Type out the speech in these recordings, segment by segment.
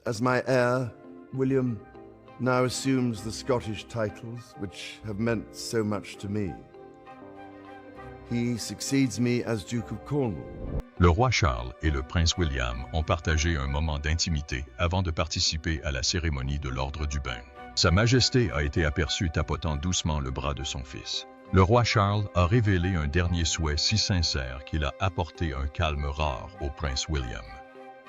As my heir, William now assumes the Scottish titles which have meant so much to me. He succeeds me as Duke of Cornwall. Le roi Charles et le prince William ont partagé un moment d'intimité avant de participer à la cérémonie de l'Ordre du Bain. Sa Majesté a été aperçue tapotant doucement le bras de son fils. Le roi Charles a révélé un dernier souhait si sincère qu'il a apporté un calme rare au prince William.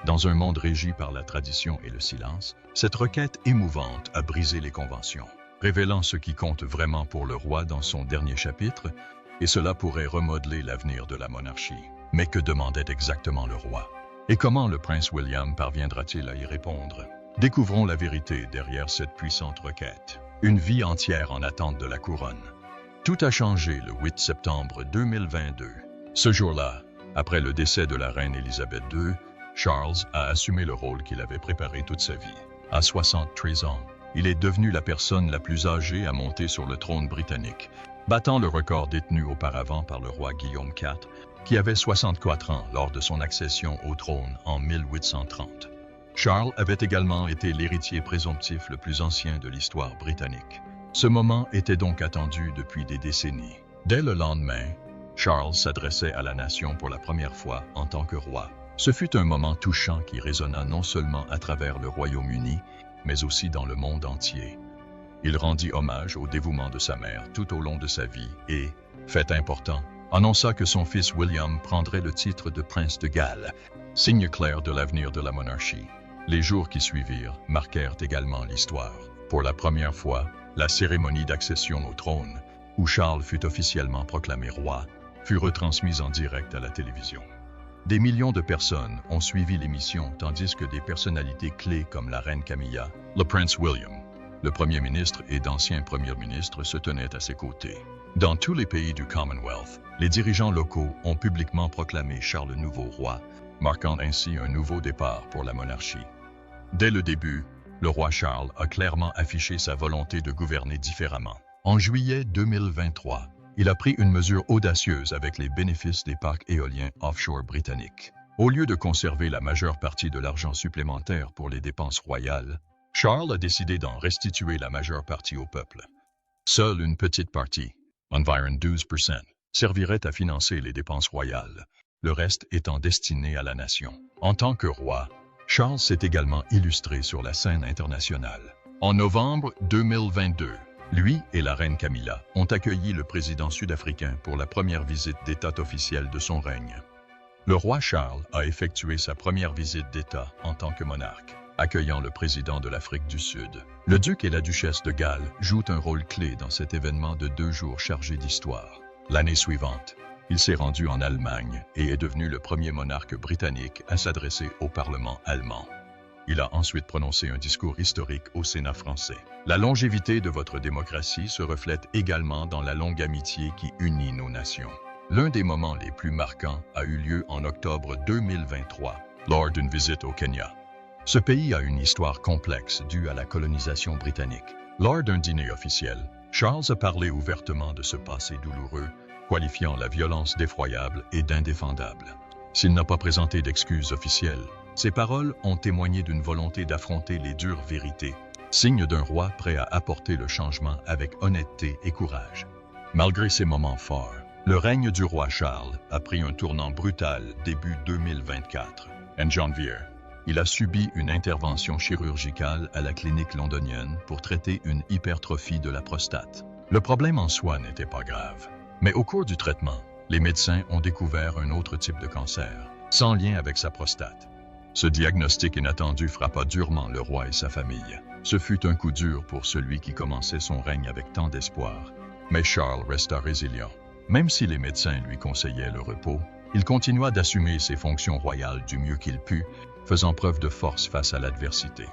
Dans un monde régi par la tradition et le silence, cette requête émouvante a brisé les conventions, révélant ce qui compte vraiment pour le roi dans son dernier chapitre, et cela pourrait remodeler l'avenir de la monarchie. Mais que demandait exactement le roi? Et comment le prince William parviendra-t-il à y répondre? Découvrons la vérité derrière cette puissante requête. Une vie entière en attente de la couronne. Tout a changé le 8 septembre 2022. Ce jour-là, après le décès de la reine Élisabeth II, Charles a assumé le rôle qu'il avait préparé toute sa vie. À 73 ans, il est devenu la personne la plus âgée à monter sur le trône britannique, battant le record détenu auparavant par le roi Guillaume IV, qui avait 64 ans lors de son accession au trône en 1830. Charles avait également été l'héritier présomptif le plus ancien de l'histoire britannique. Ce moment était donc attendu depuis des décennies. Dès le lendemain, Charles s'adressait à la nation pour la première fois en tant que roi. Ce fut un moment touchant qui résonna non seulement à travers le Royaume-Uni, mais aussi dans le monde entier. Il rendit hommage au dévouement de sa mère tout au long de sa vie et, fait important, annonça que son fils William prendrait le titre de prince de Galles, signe clair de l'avenir de la monarchie. Les jours qui suivirent marquèrent également l'histoire. Pour la première fois, la cérémonie d'accession au trône, où Charles fut officiellement proclamé roi, fut retransmise en direct à la télévision. Des millions de personnes ont suivi l'émission, tandis que des personnalités clés comme la reine Camilla, le prince William, le premier ministre et d'anciens premiers ministres se tenaient à ses côtés. Dans tous les pays du Commonwealth, les dirigeants locaux ont publiquement proclamé Charles le nouveau roi, marquant ainsi un nouveau départ pour la monarchie. Dès le début, le roi Charles a clairement affiché sa volonté de gouverner différemment. En juillet 2023, il a pris une mesure audacieuse avec les bénéfices des parcs éoliens offshore britanniques. Au lieu de conserver la majeure partie de l'argent supplémentaire pour les dépenses royales, Charles a décidé d'en restituer la majeure partie au peuple. Seule une petite partie, environ 12%, servirait à financer les dépenses royales, le reste étant destiné à la nation. En tant que roi, Charles s'est également illustré sur la scène internationale. En novembre 2022, lui et la reine Camilla ont accueilli le président sud-africain pour la première visite d'État officielle de son règne. Le roi Charles a effectué sa première visite d'État en tant que monarque, accueillant le président de l'Afrique du Sud. Le duc et la duchesse de Galles jouent un rôle clé dans cet événement de 2 jours chargé d'histoire. L'année suivante, il s'est rendu en Allemagne et est devenu le premier monarque britannique à s'adresser au Parlement allemand. Il a ensuite prononcé un discours historique au Sénat français. La longévité de votre démocratie se reflète également dans la longue amitié qui unit nos nations. L'un des moments les plus marquants a eu lieu en octobre 2023, lors d'une visite au Kenya. Ce pays a une histoire complexe due à la colonisation britannique. Lors d'un dîner officiel, Charles a parlé ouvertement de ce passé douloureux, qualifiant la violence d'effroyable et d'indéfendable. S'il n'a pas présenté d'excuses officielles, ses paroles ont témoigné d'une volonté d'affronter les dures vérités, signe d'un roi prêt à apporter le changement avec honnêteté et courage. Malgré ces moments forts, le règne du roi Charles a pris un tournant brutal début 2024. En janvier, il a subi une intervention chirurgicale à la clinique londonienne pour traiter une hypertrophie de la prostate. Le problème en soi n'était pas grave, mais au cours du traitement, les médecins ont découvert un autre type de cancer, sans lien avec sa prostate. Ce diagnostic inattendu frappa durement le roi et sa famille. Ce fut un coup dur pour celui qui commençait son règne avec tant d'espoir. Mais Charles resta résilient. Même si les médecins lui conseillaient le repos, il continua d'assumer ses fonctions royales du mieux qu'il put, faisant preuve de force face à l'adversité.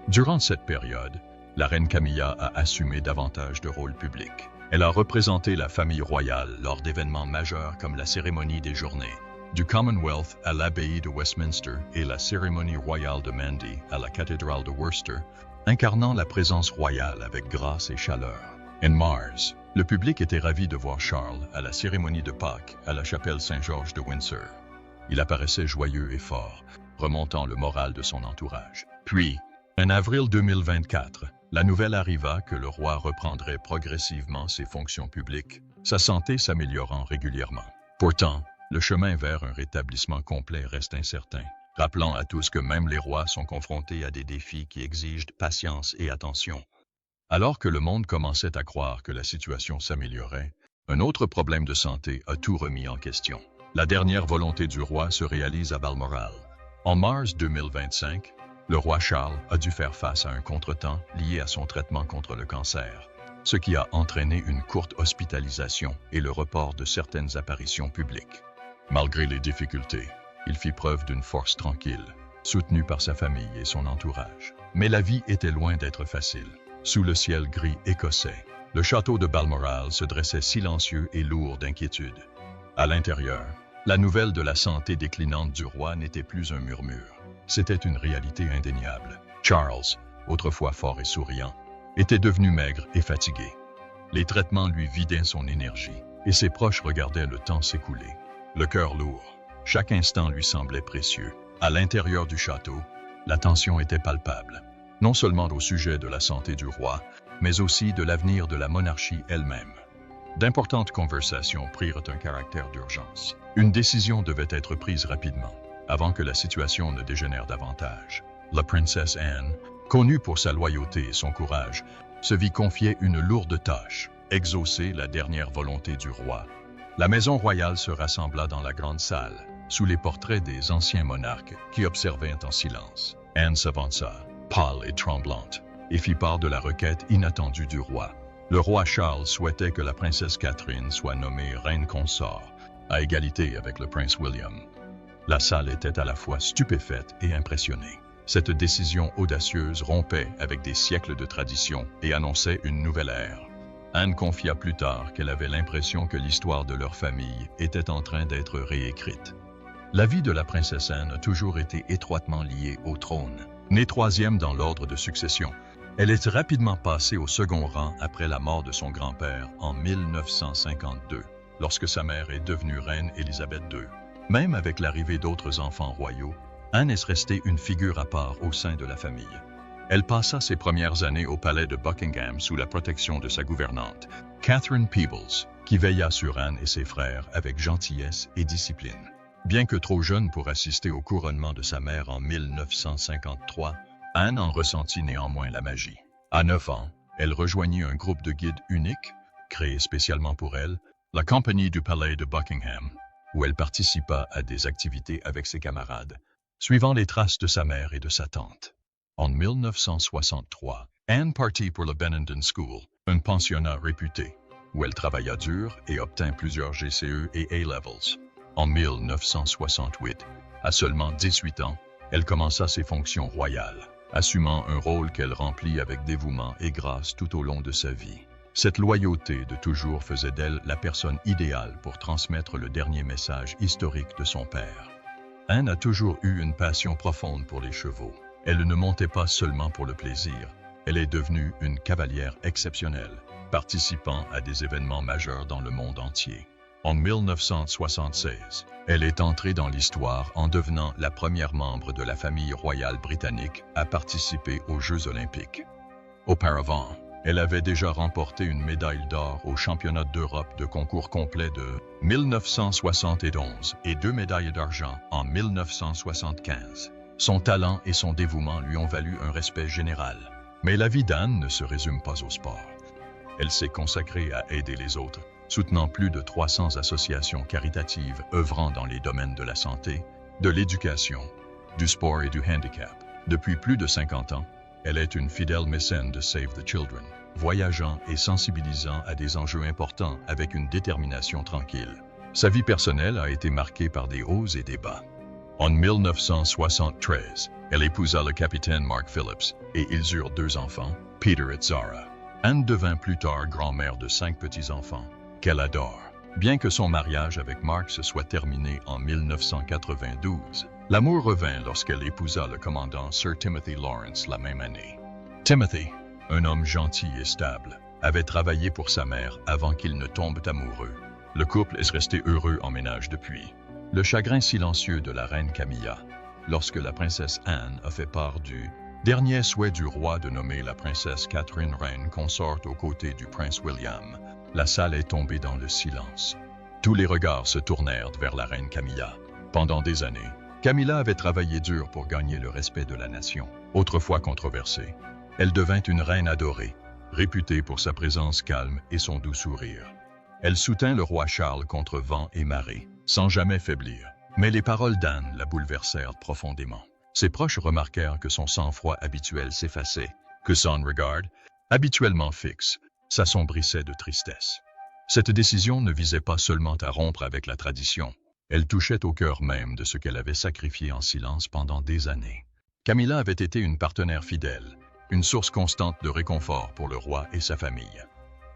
Durant cette période, la reine Camilla a assumé davantage de rôles publics. Elle a représenté la famille royale lors d'événements majeurs comme la cérémonie des journées du Commonwealth à l'abbaye de Westminster et la cérémonie royale de Mandy à la cathédrale de Worcester, incarnant la présence royale avec grâce et chaleur. En mars, le public était ravi de voir Charles à la cérémonie de Pâques à la chapelle Saint-Georges de Windsor. Il apparaissait joyeux et fort, remontant le moral de son entourage. Puis, en avril 2024, la nouvelle arriva que le roi reprendrait progressivement ses fonctions publiques, sa santé s'améliorant régulièrement. Pourtant, le chemin vers un rétablissement complet reste incertain, rappelant à tous que même les rois sont confrontés à des défis qui exigent patience et attention. Alors que le monde commençait à croire que la situation s'améliorait, un autre problème de santé a tout remis en question. La dernière volonté du roi se réalise à Balmoral. En mars 2025, le roi Charles a dû faire face à un contretemps lié à son traitement contre le cancer, ce qui a entraîné une courte hospitalisation et le report de certaines apparitions publiques. Malgré les difficultés, il fit preuve d'une force tranquille, soutenu par sa famille et son entourage. Mais la vie était loin d'être facile. Sous le ciel gris écossais, le château de Balmoral se dressait silencieux et lourd d'inquiétude. À l'intérieur, la nouvelle de la santé déclinante du roi n'était plus un murmure. C'était une réalité indéniable. Charles, autrefois fort et souriant, était devenu maigre et fatigué. Les traitements lui vidaient son énergie, et ses proches regardaient le temps s'écouler. Le cœur lourd, chaque instant lui semblait précieux. À l'intérieur du château, la tension était palpable, non seulement au sujet de la santé du roi, mais aussi de l'avenir de la monarchie elle-même. D'importantes conversations prirent un caractère d'urgence. Une décision devait être prise rapidement, avant que la situation ne dégénère davantage. La princesse Anne, connue pour sa loyauté et son courage, se vit confier une lourde tâche, exaucer la dernière volonté du roi. La maison royale se rassembla dans la grande salle, sous les portraits des anciens monarques qui observaient en silence. Anne s'avança, pâle et tremblante, et fit part de la requête inattendue du roi. Le roi Charles souhaitait que la princesse Catherine soit nommée reine consort, à égalité avec le prince William. La salle était à la fois stupéfaite et impressionnée. Cette décision audacieuse rompait avec des siècles de tradition et annonçait une nouvelle ère. Anne confia plus tard qu'elle avait l'impression que l'histoire de leur famille était en train d'être réécrite. La vie de la princesse Anne a toujours été étroitement liée au trône. Née troisième dans l'ordre de succession, elle est rapidement passée au second rang après la mort de son grand-père en 1952, lorsque sa mère est devenue reine Élisabeth II. Même avec l'arrivée d'autres enfants royaux, Anne est restée une figure à part au sein de la famille. Elle passa ses premières années au palais de Buckingham sous la protection de sa gouvernante, Catherine Peebles, qui veilla sur Anne et ses frères avec gentillesse et discipline. Bien que trop jeune pour assister au couronnement de sa mère en 1953, Anne en ressentit néanmoins la magie. À 9 ans, elle rejoignit un groupe de guides unique, créé spécialement pour elle, la Compagnie du Palais de Buckingham, où elle participa à des activités avec ses camarades, suivant les traces de sa mère et de sa tante. En 1963, Anne partit pour le Benenden School, un pensionnat réputé, où elle travailla dur et obtint plusieurs GCE et A-Levels. En 1968, à seulement 18 ans, elle commença ses fonctions royales, assumant un rôle qu'elle remplit avec dévouement et grâce tout au long de sa vie. Cette loyauté de toujours faisait d'elle la personne idéale pour transmettre le dernier message historique de son père. Anne a toujours eu une passion profonde pour les chevaux. Elle ne montait pas seulement pour le plaisir, elle est devenue une cavalière exceptionnelle, participant à des événements majeurs dans le monde entier. En 1976, elle est entrée dans l'histoire en devenant la première membre de la famille royale britannique à participer aux Jeux olympiques. Auparavant, elle avait déjà remporté une médaille d'or au championnat d'Europe de concours complet de 1971 et 2 médailles d'argent en 1975. Son talent et son dévouement lui ont valu un respect général. Mais la vie d'Anne ne se résume pas au sport. Elle s'est consacrée à aider les autres, soutenant plus de 300 associations caritatives œuvrant dans les domaines de la santé, de l'éducation, du sport et du handicap. Depuis plus de 50 ans, elle est une fidèle mécène de Save the Children, voyageant et sensibilisant à des enjeux importants avec une détermination tranquille. Sa vie personnelle a été marquée par des hauts et des bas. En 1973, elle épousa le capitaine Mark Phillips et ils eurent 2 enfants, Peter et Zara. Anne devint plus tard grand-mère de 5 petits-enfants, qu'elle adore. Bien que son mariage avec Mark se soit terminé en 1992, l'amour revint lorsqu'elle épousa le commandant Sir Timothy Lawrence la même année. Timothy, un homme gentil et stable, avait travaillé pour sa mère avant qu'ils ne tombent amoureux. Le couple est resté heureux en ménage depuis. Le chagrin silencieux de la reine Camilla, lorsque la princesse Anne a fait part du dernier souhait du roi de nommer la princesse Catherine reine consorte aux côtés du prince William, la salle est tombée dans le silence. Tous les regards se tournèrent vers la reine Camilla. Pendant des années, Camilla avait travaillé dur pour gagner le respect de la nation. Autrefois controversée, elle devint une reine adorée, réputée pour sa présence calme et son doux sourire. Elle soutint le roi Charles contre vent et marée, sans jamais faiblir. Mais les paroles d'Anne la bouleversèrent profondément. Ses proches remarquèrent que son sang-froid habituel s'effaçait, que son regard, habituellement fixe, s'assombrissait de tristesse. Cette décision ne visait pas seulement à rompre avec la tradition, elle touchait au cœur même de ce qu'elle avait sacrifié en silence pendant des années. Camilla avait été une partenaire fidèle, une source constante de réconfort pour le roi et sa famille.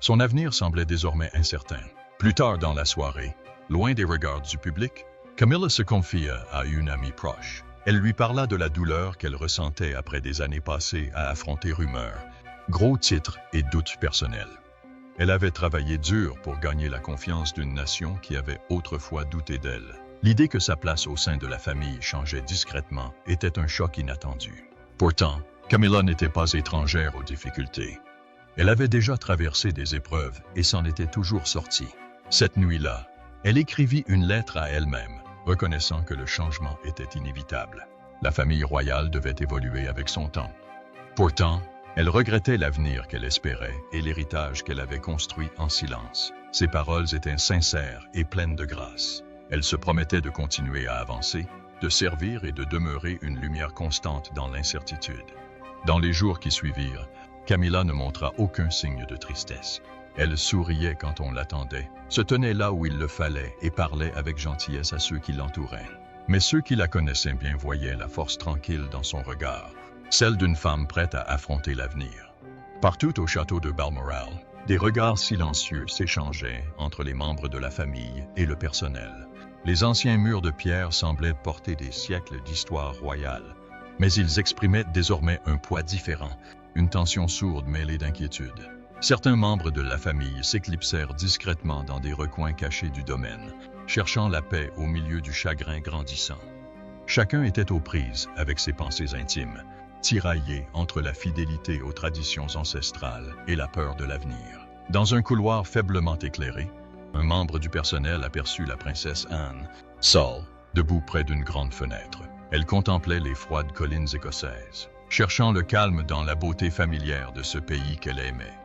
Son avenir semblait désormais incertain. Plus tard dans la soirée, loin des regards du public, Camilla se confia à une amie proche. Elle lui parla de la douleur qu'elle ressentait après des années passées à affronter rumeurs, gros titres et doutes personnels. Elle avait travaillé dur pour gagner la confiance d'une nation qui avait autrefois douté d'elle. L'idée que sa place au sein de la famille changeait discrètement était un choc inattendu. Pourtant, Camilla n'était pas étrangère aux difficultés. Elle avait déjà traversé des épreuves et s'en était toujours sortie. Cette nuit-là, elle écrivit une lettre à elle-même, reconnaissant que le changement était inévitable. La famille royale devait évoluer avec son temps. Pourtant, elle regrettait l'avenir qu'elle espérait et l'héritage qu'elle avait construit en silence. Ses paroles étaient sincères et pleines de grâce. Elle se promettait de continuer à avancer, de servir et de demeurer une lumière constante dans l'incertitude. Dans les jours qui suivirent, Camilla ne montra aucun signe de tristesse. Elle souriait quand on l'attendait, se tenait là où il le fallait et parlait avec gentillesse à ceux qui l'entouraient. Mais ceux qui la connaissaient bien voyaient la force tranquille dans son regard, celle d'une femme prête à affronter l'avenir. Partout au château de Balmoral, des regards silencieux s'échangeaient entre les membres de la famille et le personnel. Les anciens murs de pierre semblaient porter des siècles d'histoire royale, mais ils exprimaient désormais un poids différent, une tension sourde mêlée d'inquiétude. Certains membres de la famille s'éclipsèrent discrètement dans des recoins cachés du domaine, cherchant la paix au milieu du chagrin grandissant. Chacun était aux prises avec ses pensées intimes, tiraillé entre la fidélité aux traditions ancestrales et la peur de l'avenir. Dans un couloir faiblement éclairé, un membre du personnel aperçut la princesse Anne, seule, debout près d'une grande fenêtre. Elle contemplait les froides collines écossaises, cherchant le calme dans la beauté familière de ce pays qu'elle aimait.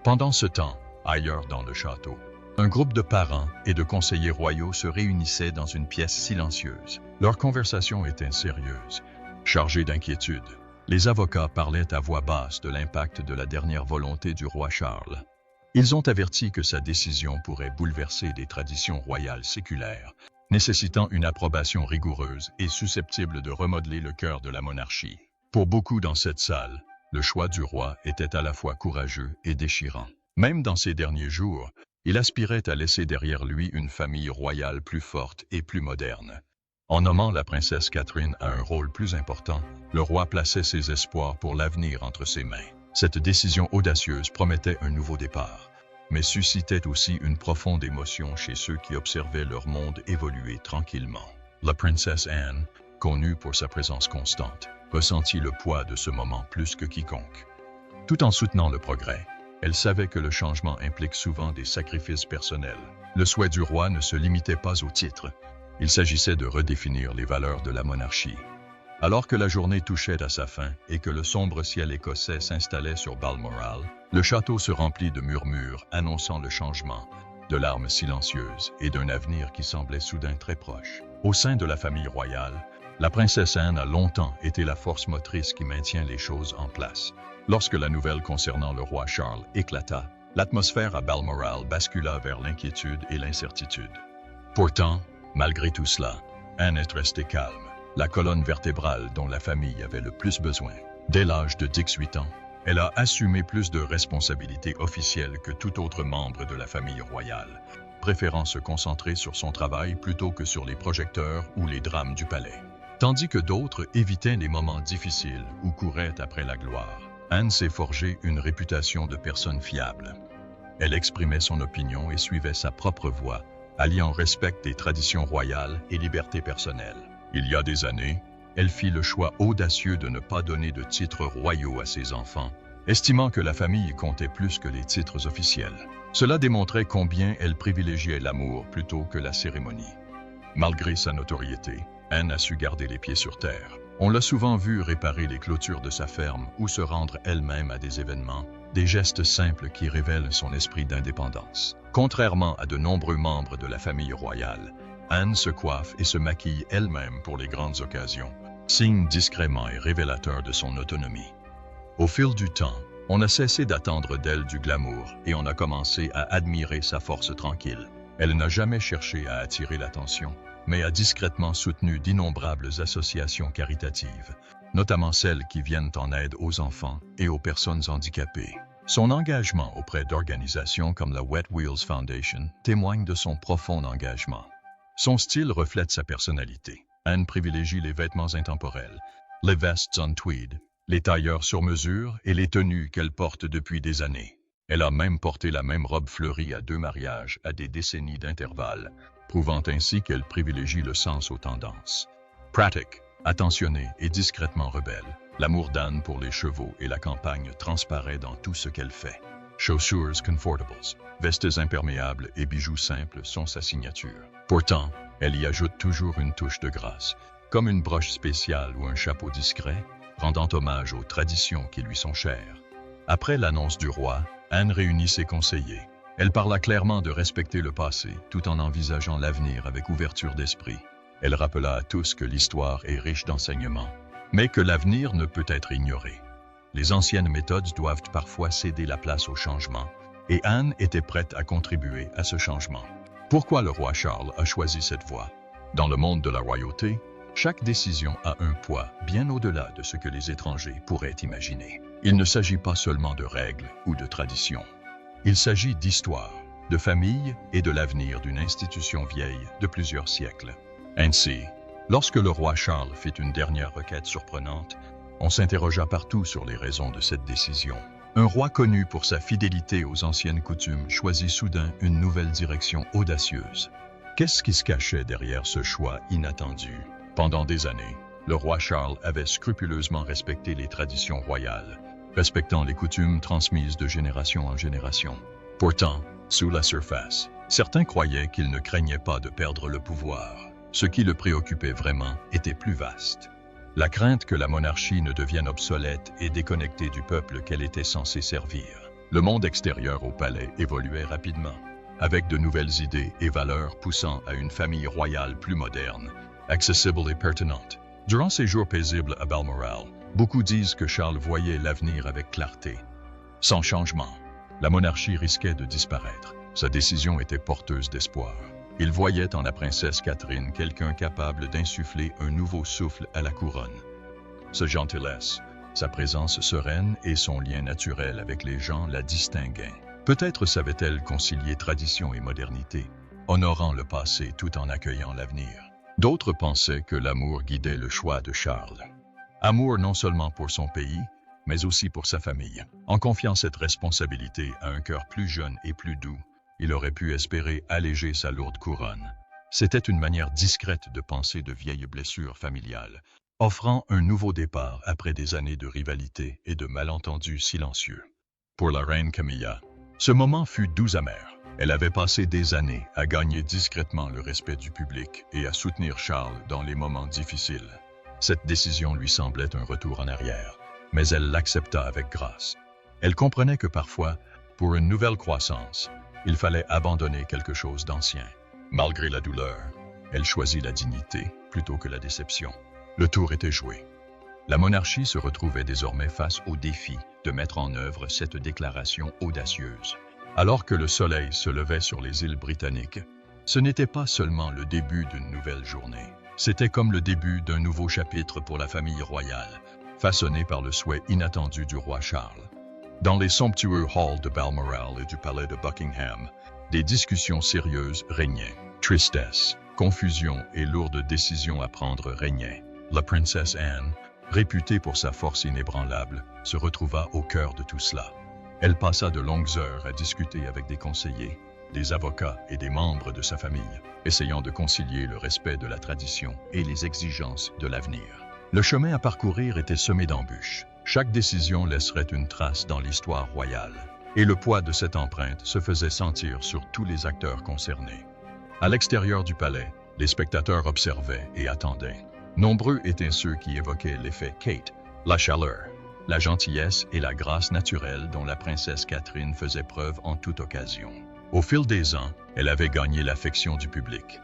Pendant ce temps, ailleurs dans le château, un groupe de parents et de conseillers royaux se réunissait dans une pièce silencieuse. Leur conversation était sérieuse, chargée d'inquiétude. Les avocats parlaient à voix basse de l'impact de la dernière volonté du roi Charles. Ils ont averti que sa décision pourrait bouleverser des traditions royales séculaires, nécessitant une approbation rigoureuse et susceptible de remodeler le cœur de la monarchie. Pour beaucoup dans cette salle, le choix du roi était à la fois courageux et déchirant. Même dans ses derniers jours, il aspirait à laisser derrière lui une famille royale plus forte et plus moderne. En nommant la princesse Catherine à un rôle plus important, le roi plaçait ses espoirs pour l'avenir entre ses mains. Cette décision audacieuse promettait un nouveau départ, mais suscitait aussi une profonde émotion chez ceux qui observaient leur monde évoluer tranquillement. La princesse Anne, connue pour sa présence constante, ressentit le poids de ce moment plus que quiconque. Tout en soutenant le progrès, elle savait que le changement implique souvent des sacrifices personnels. Le souhait du roi ne se limitait pas au titre. Il s'agissait de redéfinir les valeurs de la monarchie. Alors que la journée touchait à sa fin et que le sombre ciel écossais s'installait sur Balmoral, le château se remplit de murmures annonçant le changement, de larmes silencieuses et d'un avenir qui semblait soudain très proche. Au sein de la famille royale, la princesse Anne a longtemps été la force motrice qui maintient les choses en place. Lorsque la nouvelle concernant le roi Charles éclata, l'atmosphère à Balmoral bascula vers l'inquiétude et l'incertitude. Pourtant, malgré tout cela, Anne est restée calme, la colonne vertébrale dont la famille avait le plus besoin. Dès l'âge de 18 ans, elle a assumé plus de responsabilités officielles que tout autre membre de la famille royale, préférant se concentrer sur son travail plutôt que sur les projecteurs ou les drames du palais. Tandis que d'autres évitaient les moments difficiles ou couraient après la gloire, Anne s'est forgée une réputation de personne fiable. Elle exprimait son opinion et suivait sa propre voie, alliant respect des traditions royales et liberté personnelle. Il y a des années, elle fit le choix audacieux de ne pas donner de titres royaux à ses enfants, estimant que la famille comptait plus que les titres officiels. Cela démontrait combien elle privilégiait l'amour plutôt que la cérémonie. Malgré sa notoriété, Anne a su garder les pieds sur terre. On l'a souvent vue réparer les clôtures de sa ferme ou se rendre elle-même à des événements, des gestes simples qui révèlent son esprit d'indépendance. Contrairement à de nombreux membres de la famille royale, Anne se coiffe et se maquille elle-même pour les grandes occasions, signe discrètement et révélateur de son autonomie. Au fil du temps, on a cessé d'attendre d'elle du glamour et on a commencé à admirer sa force tranquille. Elle n'a jamais cherché à attirer l'attention, mais a discrètement soutenu d'innombrables associations caritatives, notamment celles qui viennent en aide aux enfants et aux personnes handicapées. Son engagement auprès d'organisations comme la Wet Wheels Foundation témoigne de son profond engagement. Son style reflète sa personnalité. Anne privilégie les vêtements intemporels, les vestes en tweed, les tailleurs sur mesure et les tenues qu'elle porte depuis des années. Elle a même porté la même robe fleurie à 2 mariages à des décennies d'intervalle, prouvant ainsi qu'elle privilégie le sens aux tendances. Pratique, attentionnée et discrètement rebelle, l'amour d'Anne pour les chevaux et la campagne transparaît dans tout ce qu'elle fait. Chaussures confortables, vestes imperméables et bijoux simples sont sa signature. Pourtant, elle y ajoute toujours une touche de grâce, comme une broche spéciale ou un chapeau discret, rendant hommage aux traditions qui lui sont chères. Après l'annonce du roi, Anne réunit ses conseillers. Elle parla clairement de respecter le passé, tout en envisageant l'avenir avec ouverture d'esprit. Elle rappela à tous que l'histoire est riche d'enseignements, mais que l'avenir ne peut être ignoré. Les anciennes méthodes doivent parfois céder la place au changement, et Anne était prête à contribuer à ce changement. Pourquoi le roi Charles a choisi cette voie? Dans le monde de la royauté, chaque décision a un poids bien au-delà de ce que les étrangers pourraient imaginer. Il ne s'agit pas seulement de règles ou de traditions. Il s'agit d'histoire, de famille et de l'avenir d'une institution vieille de plusieurs siècles. Ainsi, lorsque le roi Charles fit une dernière requête surprenante, on s'interrogea partout sur les raisons de cette décision. Un roi connu pour sa fidélité aux anciennes coutumes choisit soudain une nouvelle direction audacieuse. Qu'est-ce qui se cachait derrière ce choix inattendu? Pendant des années, le roi Charles avait scrupuleusement respecté les traditions royales, respectant les coutumes transmises de génération en génération. Pourtant, sous la surface, certains croyaient qu'il ne craignait pas de perdre le pouvoir. Ce qui le préoccupait vraiment était plus vaste. La crainte que la monarchie ne devienne obsolète et déconnectée du peuple qu'elle était censée servir. Le monde extérieur au palais évoluait rapidement, avec de nouvelles idées et valeurs poussant à une famille royale plus moderne, accessible et pertinente. Durant ses jours paisibles à Balmoral, beaucoup disent que Charles voyait l'avenir avec clarté. Sans changement, la monarchie risquait de disparaître. Sa décision était porteuse d'espoir. Il voyait en la princesse Catherine quelqu'un capable d'insuffler un nouveau souffle à la couronne. Sa gentillesse, sa présence sereine et son lien naturel avec les gens la distinguaient. Peut-être savait-elle concilier tradition et modernité, honorant le passé tout en accueillant l'avenir. D'autres pensaient que l'amour guidait le choix de Charles. Amour non seulement pour son pays, mais aussi pour sa famille. En confiant cette responsabilité à un cœur plus jeune et plus doux, il aurait pu espérer alléger sa lourde couronne. C'était une manière discrète de penser de vieilles blessures familiales, offrant un nouveau départ après des années de rivalité et de malentendus silencieux. Pour la reine Camilla, ce moment fut doux amer. Elle avait passé des années à gagner discrètement le respect du public et à soutenir Charles dans les moments difficiles. Cette décision lui semblait un retour en arrière, mais elle l'accepta avec grâce. Elle comprenait que parfois, pour une nouvelle croissance, il fallait abandonner quelque chose d'ancien. Malgré la douleur, elle choisit la dignité plutôt que la déception. Le tour était joué. La monarchie se retrouvait désormais face au défi de mettre en œuvre cette déclaration audacieuse. Alors que le soleil se levait sur les îles britanniques, ce n'était pas seulement le début d'une nouvelle journée. C'était comme le début d'un nouveau chapitre pour la famille royale, façonné par le souhait inattendu du roi Charles. Dans les somptueux halls de Balmoral et du palais de Buckingham, des discussions sérieuses régnaient. Tristesse, confusion et lourdes décisions à prendre régnaient. La princesse Anne, réputée pour sa force inébranlable, se retrouva au cœur de tout cela. Elle passa de longues heures à discuter avec des conseillers, des avocats et des membres de sa famille, essayant de concilier le respect de la tradition et les exigences de l'avenir. Le chemin à parcourir était semé d'embûches. Chaque décision laisserait une trace dans l'histoire royale. Et le poids de cette empreinte se faisait sentir sur tous les acteurs concernés. À l'extérieur du palais, les spectateurs observaient et attendaient. Nombreux étaient ceux qui évoquaient l'effet Kate, la chaleur, la gentillesse et la grâce naturelle dont la princesse Catherine faisait preuve en toute occasion. Au fil des ans, elle avait gagné l'affection du public.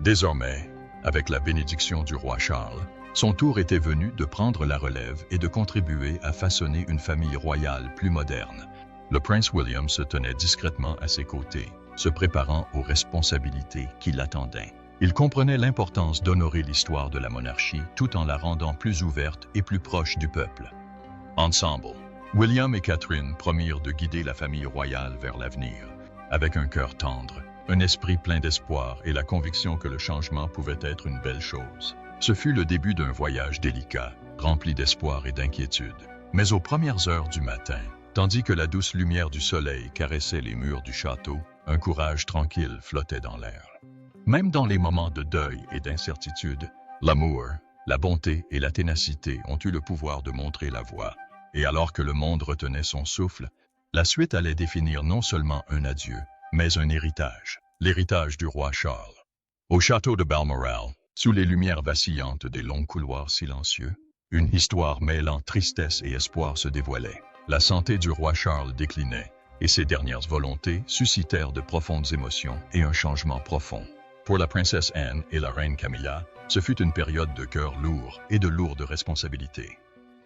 Désormais, avec la bénédiction du roi Charles, son tour était venu de prendre la relève et de contribuer à façonner une famille royale plus moderne. Le prince William se tenait discrètement à ses côtés, se préparant aux responsabilités qui l'attendaient. Il comprenait l'importance d'honorer l'histoire de la monarchie tout en la rendant plus ouverte et plus proche du peuple. Ensemble, William et Catherine promirent de guider la famille royale vers l'avenir, avec un cœur tendre, un esprit plein d'espoir et la conviction que le changement pouvait être une belle chose. Ce fut le début d'un voyage délicat, rempli d'espoir et d'inquiétude. Mais aux premières heures du matin, tandis que la douce lumière du soleil caressait les murs du château, un courage tranquille flottait dans l'air. Même dans les moments de deuil et d'incertitude, l'amour, la bonté et la ténacité ont eu le pouvoir de montrer la voie. Et alors que le monde retenait son souffle, la suite allait définir non seulement un adieu, mais un héritage, l'héritage du roi Charles. Au château de Balmoral, sous les lumières vacillantes des longs couloirs silencieux, une histoire mêlant tristesse et espoir se dévoilait. La santé du roi Charles déclinait, et ses dernières volontés suscitèrent de profondes émotions et un changement profond. Pour la princesse Anne et la reine Camilla, ce fut une période de cœur lourd et de lourdes responsabilités.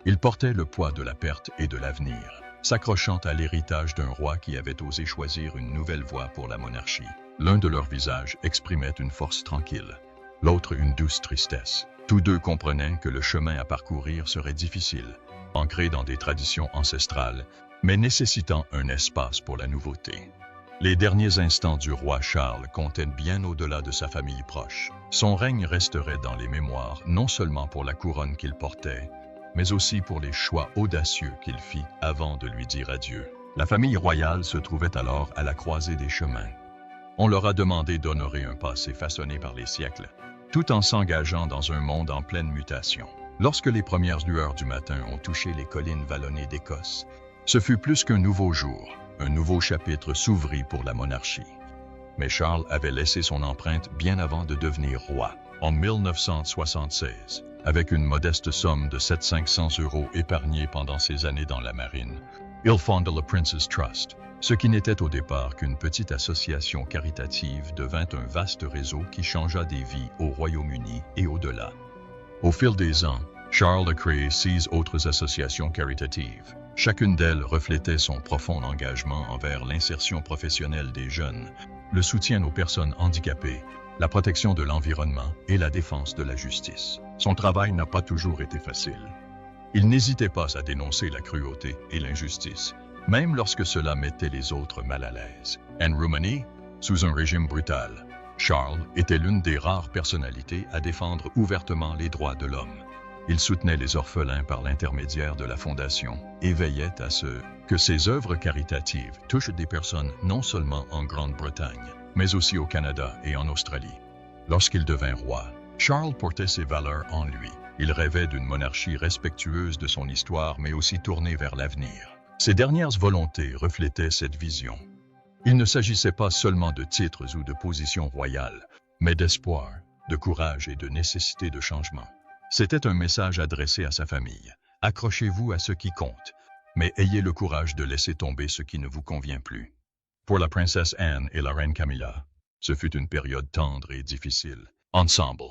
Ils portaient le poids de la perte et de l'avenir, s'accrochant à l'héritage d'un roi qui avait osé choisir une nouvelle voie pour la monarchie. L'un de leurs visages exprimait une force tranquille, l'autre une douce tristesse. Tous deux comprenaient que le chemin à parcourir serait difficile, ancré dans des traditions ancestrales, mais nécessitant un espace pour la nouveauté. Les derniers instants du roi Charles comptaient bien au-delà de sa famille proche. Son règne resterait dans les mémoires non seulement pour la couronne qu'il portait, mais aussi pour les choix audacieux qu'il fit avant de lui dire adieu. La famille royale se trouvait alors à la croisée des chemins. On leur a demandé d'honorer un passé façonné par les siècles, tout en s'engageant dans un monde en pleine mutation. Lorsque les premières lueurs du matin ont touché les collines vallonnées d'Écosse, ce fut plus qu'un nouveau jour. Un nouveau chapitre s'ouvrit pour la monarchie. Mais Charles avait laissé son empreinte bien avant de devenir roi. En 1976, avec une modeste somme de 700 € épargnée pendant ses années dans la marine, il fonda le Prince's Trust. Ce qui n'était au départ qu'une petite association caritative devint un vaste réseau qui changea des vies au Royaume-Uni et au-delà. Au fil des ans, Charles a créé 6 autres associations caritatives. Chacune d'elles reflétait son profond engagement envers l'insertion professionnelle des jeunes, le soutien aux personnes handicapées, la protection de l'environnement et la défense de la justice. Son travail n'a pas toujours été facile. Il n'hésitait pas à dénoncer la cruauté et l'injustice, même lorsque cela mettait les autres mal à l'aise. En Roumanie, sous un régime brutal, Charles était l'une des rares personnalités à défendre ouvertement les droits de l'homme. Il soutenait les orphelins par l'intermédiaire de la Fondation et veillait à ce que ses œuvres caritatives touchent des personnes non seulement en Grande-Bretagne, mais aussi au Canada et en Australie. Lorsqu'il devint roi, Charles portait ses valeurs en lui. Il rêvait d'une monarchie respectueuse de son histoire, mais aussi tournée vers l'avenir. Ses dernières volontés reflétaient cette vision. Il ne s'agissait pas seulement de titres ou de positions royales, mais d'espoir, de courage et de nécessité de changement. C'était un message adressé à sa famille. Accrochez-vous à ce qui compte, mais ayez le courage de laisser tomber ce qui ne vous convient plus. Pour la princesse Anne et la reine Camilla, ce fut une période tendre et difficile. Ensemble,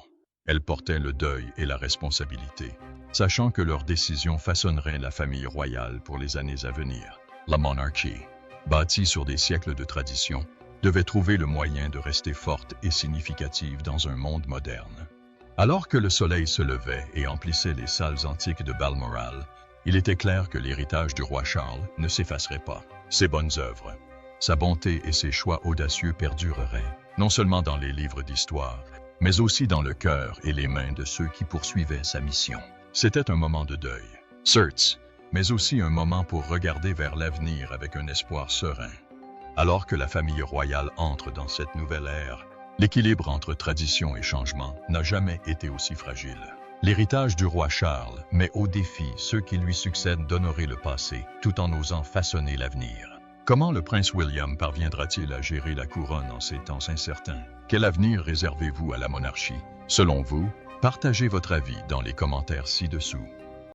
elles portaient le deuil et la responsabilité, sachant que leurs décisions façonneraient la famille royale pour les années à venir. La monarchie, bâtie sur des siècles de tradition, devait trouver le moyen de rester forte et significative dans un monde moderne. Alors que le soleil se levait et emplissait les salles antiques de Balmoral, il était clair que l'héritage du roi Charles ne s'effacerait pas. Ses bonnes œuvres, sa bonté et ses choix audacieux perdureraient, non seulement dans les livres d'histoire, mais aussi dans le cœur et les mains de ceux qui poursuivaient sa mission. C'était un moment de deuil, certes, mais aussi un moment pour regarder vers l'avenir avec un espoir serein. Alors que la famille royale entre dans cette nouvelle ère, l'équilibre entre tradition et changement n'a jamais été aussi fragile. L'héritage du roi Charles met au défi ceux qui lui succèdent d'honorer le passé tout en osant façonner l'avenir. Comment le prince William parviendra-t-il à gérer la couronne en ces temps incertains? Quel avenir réservez-vous à la monarchie? Selon vous, partagez votre avis dans les commentaires ci-dessous.